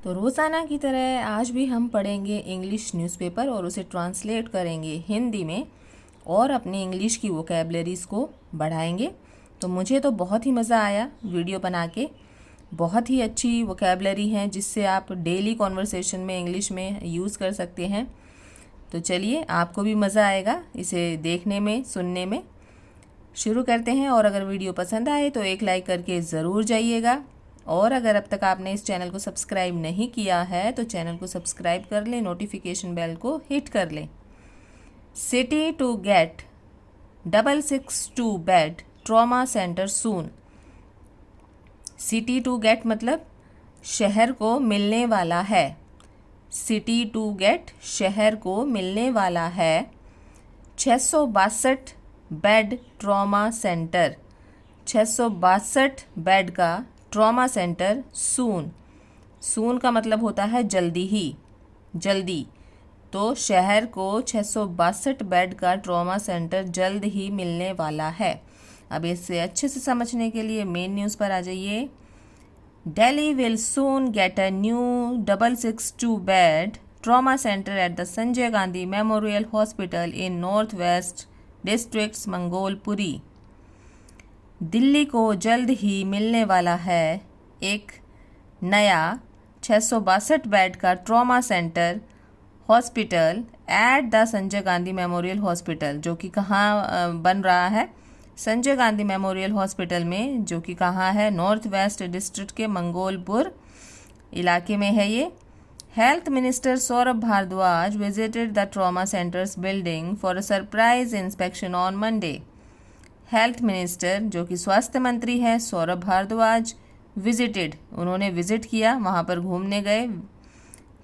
तो रोज़ाना की तरह आज भी हम पढ़ेंगे इंग्लिश न्यूज़पेपर और उसे ट्रांसलेट करेंगे हिंदी में और अपनी इंग्लिश की वोकैबलरीज़ को बढ़ाएंगे। तो मुझे तो बहुत ही मज़ा आया वीडियो बना के। बहुत ही अच्छी वोकैबलरी हैं जिससे आप डेली कॉन्वर्सेशन में इंग्लिश में यूज़ कर सकते हैं। तो चलिए, आपको भी मज़ा आएगा इसे देखने में, सुनने में। शुरू करते हैं। और अगर वीडियो पसंद आए तो एक लाइक करके ज़रूर जाइएगा। और अगर अब तक आपने इस चैनल को सब्सक्राइब नहीं किया है तो चैनल को सब्सक्राइब कर लें, नोटिफिकेशन बेल को हिट कर लें। City to get 662 bed trauma centre soon. City to get मतलब शहर को मिलने वाला है। सिटी टू गेट शहर को मिलने वाला है। 662 बेड ट्रॉमा सेंटर, 662 बेड का ट्रॉमा सेंटर सून। सून का मतलब होता है जल्दी ही, जल्दी। तो शहर को 662 बेड का ट्रॉमा सेंटर जल्द ही मिलने वाला है। अब इसे अच्छे से समझने के लिए मेन न्यूज़ पर आ जाइए। Delhi will soon get a new 662 bed trauma center at the Sanjay Gandhi Memorial Hospital in Northwest District's Mangolpuri. Delhi को जल्द ही मिलने वाला है एक नया 662 बेड का trauma centre hospital at the Sanjay Gandhi memorial hospital, जो कि कहाँ बन रहा है? संजय गांधी मेमोरियल हॉस्पिटल में, जो कि कहाँ है? नॉर्थ वेस्ट डिस्ट्रिक्ट के मंगोलपुर इलाके में है ये। Health minister Saurabh Bharadwaj visited the trauma centres building for a surprise inspection on Monday. Health minister, जो कि स्वास्थ्य मंत्री हैं, सौरभ भारद्वाज विजिटेड, उन्होंने विजिट किया, वहाँ पर घूमने गए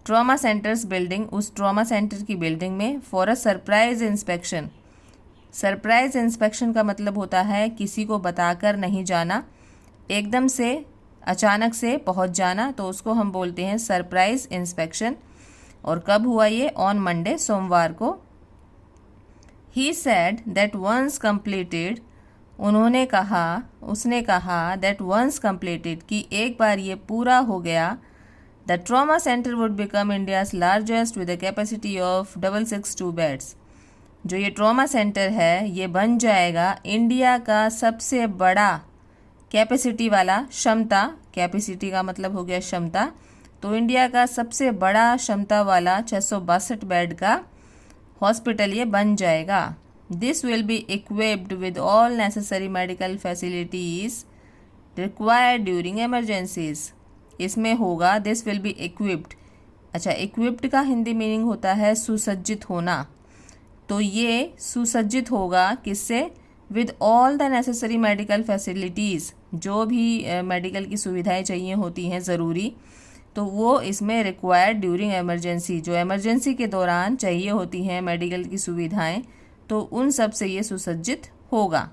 ट्रॉमा सेंटर्स बिल्डिंग, उस ट्रॉमा सेंटर की बिल्डिंग में for a surprise inspection. Surprise inspection का मतलब होता है किसी को बताकर नहीं जाना, एकदम से अचानक से पहुंच जाना, तो उसको हम बोलते हैं सरप्राइज इंस्पेक्शन। और कब हुआ ये? ऑन मंडे, सोमवार को। He said that once completed, उन्होंने कहा, उसने कहा, दैट वंस कंप्लीटेड, कि एक बार ये पूरा हो गया, the trauma centre would become India's largest with a capacity of 662 beds. जो ये ट्रॉमा सेंटर है ये बन जाएगा इंडिया का सबसे बड़ा कैपेसिटी वाला, क्षमता, कैपेसिटी का मतलब हो गया क्षमता, तो इंडिया का सबसे बड़ा क्षमता वाला 662 बेड का हॉस्पिटल ये बन जाएगा। This will be equipped with all necessary medical facilities required during emergencies. इसमें होगा दिस विल बी इक्विप्ड। अच्छा, इक्विप्ड का हिंदी मीनिंग होता है सुसज्जित होना, तो ये सुसज्जित होगा किससे? With all the necessary medical facilities, जो भी मेडिकल की सुविधाएं चाहिए होती हैं ज़रूरी, तो वो इसमें रिक्वायर्ड ड्यूरिंग इमरजेंसी, जो इमरजेंसी के दौरान चाहिए होती हैं मेडिकल की सुविधाएं, तो उन सब से ये सुसज्जित होगा।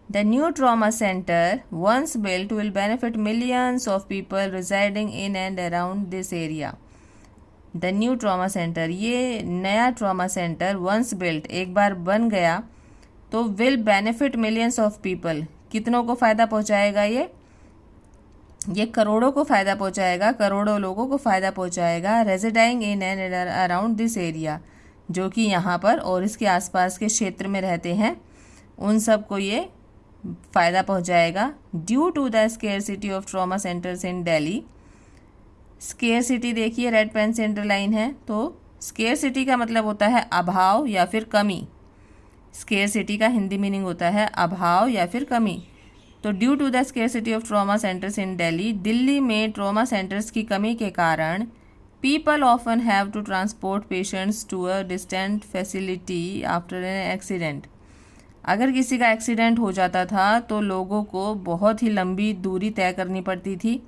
The new trauma centre once built will benefit millions of people residing in and around this area. The new trauma centre, ये नया ट्रॉमा सेंटर वंस बिल्ट, एक बार बन गया, तो will benefit millions of people, कितनों को फ़ायदा पहुंचाएगा ये करोड़ों को फ़ायदा पहुंचाएगा, करोड़ों लोगों को फ़ायदा पहुंचाएगा। Residing in and around this area, जो कि यहाँ पर और इसके आसपास के क्षेत्र में रहते हैं, उन सब को ये फ़ायदा पहुंचाएगा। Due to the scarcity of trauma centres in Delhi. Scarcity देखिए, रेड पेन से अंडरलाइन है, तो स्केयरसिटी का मतलब होता है अभाव या फिर कमी। स्केयरसिटी का हिंदी मीनिंग होता है अभाव या फिर कमी। तो due to the scarcity of trauma centres in Delhi, Delhi में ट्रॉमा सेंटर्स की कमी के कारण people often have to transport patients to a distant facility after an accident. अगर किसी का एक्सीडेंट हो जाता था तो लोगों को बहुत ही लंबी दूरी तय करनी पड़ती थी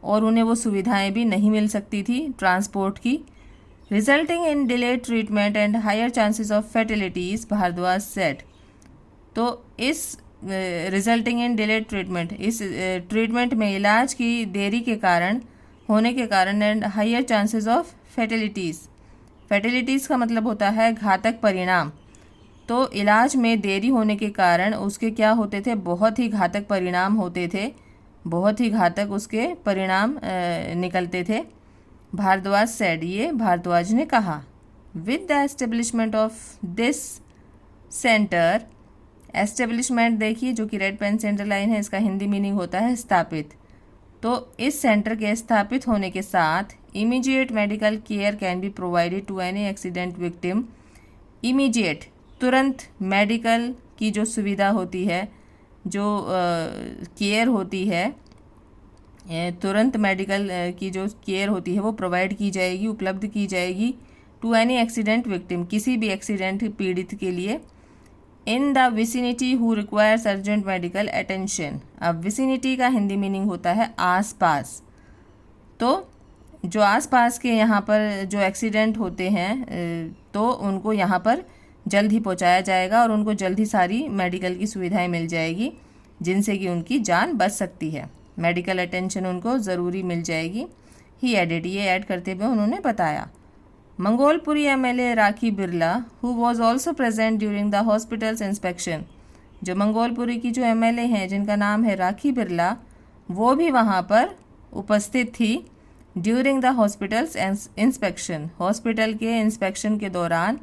और उन्हें वो सुविधाएं भी नहीं मिल सकती थी ट्रांसपोर्ट की, resulting in delayed treatment and higher chances of fertilities, Bhardwaj said. तो इस रिजल्टिंग इन डिलेड ट्रीटमेंट, इस ट्रीटमेंट में इलाज की देरी के कारण, होने के कारण, and higher chances of fertilities, fertilities का मतलब होता है घातक परिणाम, तो इलाज में देरी होने के कारण उसके क्या होते थे? बहुत ही घातक परिणाम होते थे बहुत ही घातक उसके परिणाम निकलते थे। भारद्वाज सेड, ये भारद्वाज ने कहा। With the establishment of this centre, establishment देखिए जो कि रेड पेन से अंडरलाइन है, इसका हिंदी मीनिंग होता है स्थापित। तो इस सेंटर के स्थापित होने के साथ immediate medical care can be provided to any accident victim. Immediate, तुरंत मेडिकल की जो सुविधा होती है, जो केयर होती है, तुरंत मेडिकल की जो केयर होती है वो प्रोवाइड की जाएगी, उपलब्ध की जाएगी टू एनी एक्सीडेंट विक्टिम, किसी भी एक्सीडेंट पीड़ित के लिए। In the vicinity who requires urgent medical attention. अब विसिनिटी का हिंदी मीनिंग होता है आसपास। तो जो आसपास के यहाँ पर जो एक्सीडेंट होते हैं तो उनको यहाँ पर जल्द ही पहुँचाया जाएगा और उनको जल्द ही सारी मेडिकल की सुविधाएं मिल जाएगी जिनसे कि उनकी जान बच सकती है। मेडिकल अटेंशन उनको ज़रूरी मिल जाएगी। ही एडेड, ये ऐड करते हुए उन्होंने बताया। Mangolpuri MLA rakhi Birla who was also present during the hospitals inspection. जो मंगोलपुरी की जो एमएलए हैं जिनका नाम है राखी बिरला, वो भी वहाँ पर उपस्थित थी during the hospitals inspection, hospital के इंस्पेक्शन के दौरान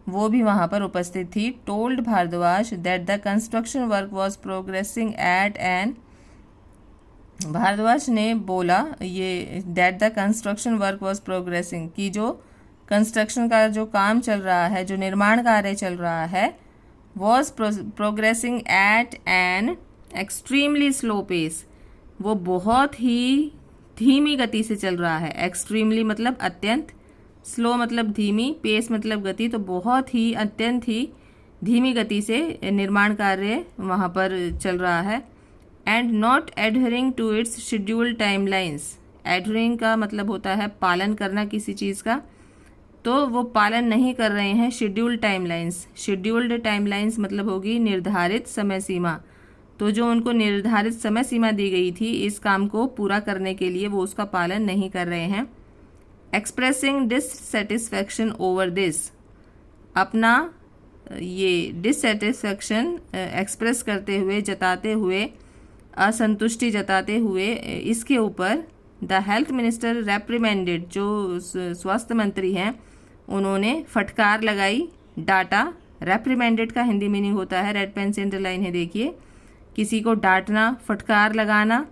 वो भी वहाँ पर उपस्थित थी। Told Bharadwaj that the construction work was progressing at an, Bharadwaj ने बोला ये that the construction work was progressing, कि जो कंस्ट्रक्शन का जो काम चल रहा है, जो निर्माण कार्य चल रहा है, was progressing at an extremely slow pace, वो बहुत ही धीमी गति से चल रहा है। एक्सट्रीमली मतलब अत्यंत, स्लो मतलब धीमी, पेस मतलब गति, तो बहुत ही अत्यंत ही धीमी गति से निर्माण कार्य वहाँ पर चल रहा है। And not adhering to its scheduled timelines. Adhering का मतलब होता है पालन करना किसी चीज़ का, तो वो पालन नहीं कर रहे हैं शेड्यूल्ड टाइमलाइंस। शेड्यूल्ड टाइमलाइंस मतलब होगी निर्धारित समय सीमा। तो जो उनको निर्धारित समय सीमा दी गई थी इस काम को पूरा करने के लिए, वो उसका पालन नहीं कर रहे हैं। एक्सप्रेसिंग डिससेटिस्फैक्शन ओवर दिस, अपना ये डिससेटिस्फैक्शन एक्सप्रेस करते हुए, जताते हुए, असंतुष्टि जताते हुए इसके ऊपर द हेल्थ मिनिस्टर रेप्रिमेंडेड, जो स्वास्थ्य मंत्री हैं उन्होंने फटकार लगाई, डांटा। रेप्रिमेंडेड का हिंदी मीनिंग होता है, रेड पेन से अंडरलाइन है देखिए, किसी को डांटना, फटकार लगाना।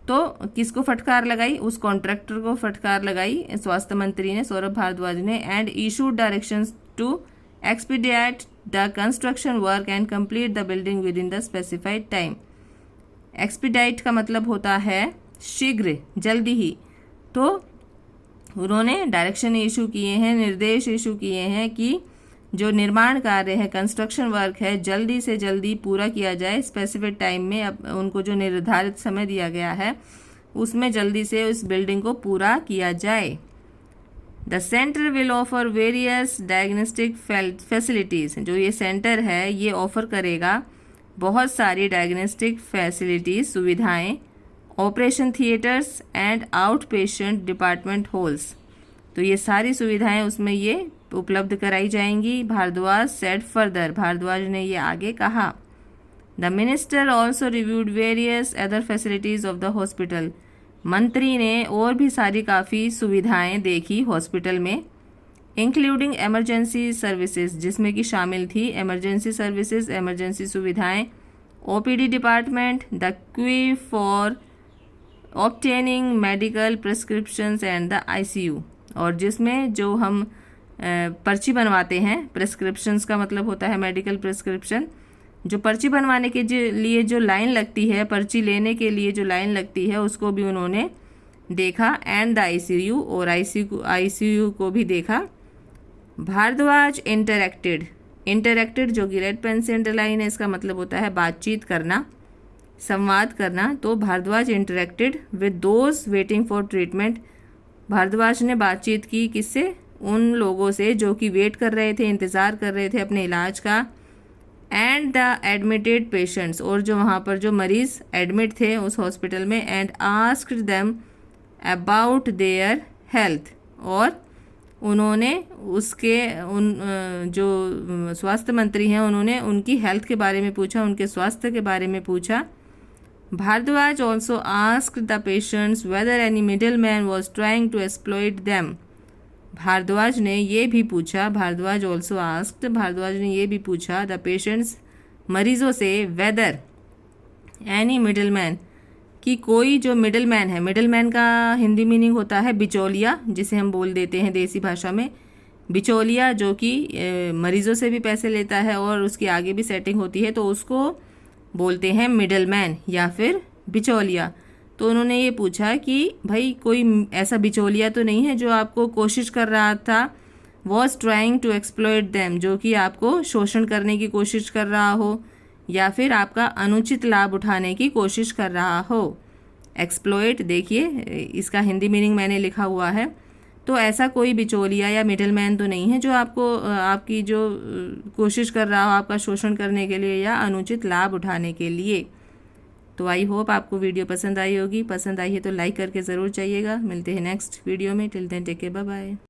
तो किसको फटकार लगाई? उस कॉन्ट्रैक्टर को फटकार लगाई स्वास्थ्य मंत्री ने, सौरभ भारद्वाज ने। And issued directions to expedite the construction work and complete the building within the specified time. Expedite का मतलब होता है शीघ्र, जल्दी ही। तो उन्होंने डायरेक्शन इशू किए हैं, निर्देश इशू किए हैं कि जो निर्माण कार्य है, कंस्ट्रक्शन वर्क है, जल्दी से जल्दी पूरा किया जाए। स्पेसिफिक टाइम में, अब उनको जो निर्धारित समय दिया गया है उसमें जल्दी से उस बिल्डिंग को पूरा किया जाए। The centre will offer various diagnostic facilities. जो ये सेंटर है ये ऑफर करेगा बहुत सारी डायग्नोस्टिक फैसिलिटीज़, सुविधाएं, operation theatres and out patient department halls. तो ये सारी सुविधाएं उसमें ये उपलब्ध कराई जाएंगी। भारद्वाज सेड फर्दर, भारद्वाज ने ये आगे कहा। The minister also reviewed various other facilities of the hospital. मंत्री ने और भी सारी काफ़ी सुविधाएं देखी हॉस्पिटल में, इंक्लूडिंग एमरजेंसी सर्विसेज, जिसमें कि शामिल थी एमरजेंसी सर्विसेज, एमरजेंसी सुविधाएं, OPD department, the Q for obtaining medical prescriptions and the ICU. और जिसमें जो हम पर्ची बनवाते हैं, प्रिस्क्रिप्शंस का मतलब होता है मेडिकल प्रिस्क्रिप्शन, जो पर्ची बनवाने के लिए जो लाइन लगती है, पर्ची लेने के लिए जो लाइन लगती है, उसको भी उन्होंने देखा। एंड द आईसीयू, और आईसीयू को भी देखा। भारद्वाज इंटरैक्टेड जो कि रेड पेन से अंडरलाइन है, इसका मतलब होता है बातचीत करना, संवाद करना। तो Bharadwaj interacted with those waiting for treatment. Bharadwaj ने बातचीत की किससे? उन लोगों से जो कि वेट कर रहे थे, इंतज़ार कर रहे थे अपने इलाज का। एंड द एडमिटेड पेशेंट्स, और जो वहाँ पर जो मरीज़ एडमिट थे उस हॉस्पिटल में। And asked them about their health, और उन्होंने जो स्वास्थ्य मंत्री हैं उन्होंने उनकी हेल्थ के बारे में पूछा, उनके स्वास्थ्य के बारे में पूछा। Bharadwaj also asked the patients whether any middle man was trying to exploit them. Bharadwaj ने ये भी पूछा, भारद्वाज ऑल्सो आस्क्ड, भारद्वाज ने ये भी पूछा द पेशेंट्स, मरीजों से, वेदर एनी मिडिल मैन, कि कोई जो मिडिल मैन है, मिडिल मैन का हिंदी मीनिंग होता है बिचौलिया, जिसे हम बोल देते हैं देसी भाषा में बिचौलिया, जो कि मरीजों से भी पैसे लेता है और उसकी आगे भी सेटिंग होती है, तो उसको बोलते हैं मिडिल मैन या फिर बिचौलिया। तो उन्होंने ये पूछा कि भाई कोई ऐसा बिचौलिया तो नहीं है जो आपको कोशिश कर रहा था, was trying to exploit them, जो कि आपको शोषण करने की कोशिश कर रहा हो या फिर आपका अनुचित लाभ उठाने की कोशिश कर रहा हो। एक्सप्लॉइट, देखिए इसका हिंदी मीनिंग मैंने लिखा हुआ है। तो ऐसा कोई बिचौलिया या मिडिल मैन तो नहीं है जो आपको आपकी जो कोशिश कर रहा हो आपका शोषण करने के लिए या अनुचित लाभ उठाने के लिए। तो आई होप आपको वीडियो पसंद आई होगी। पसंद आई है तो लाइक करके ज़रूर जाइएगा। मिलते हैं नेक्स्ट वीडियो में। Till then take care, bye bye.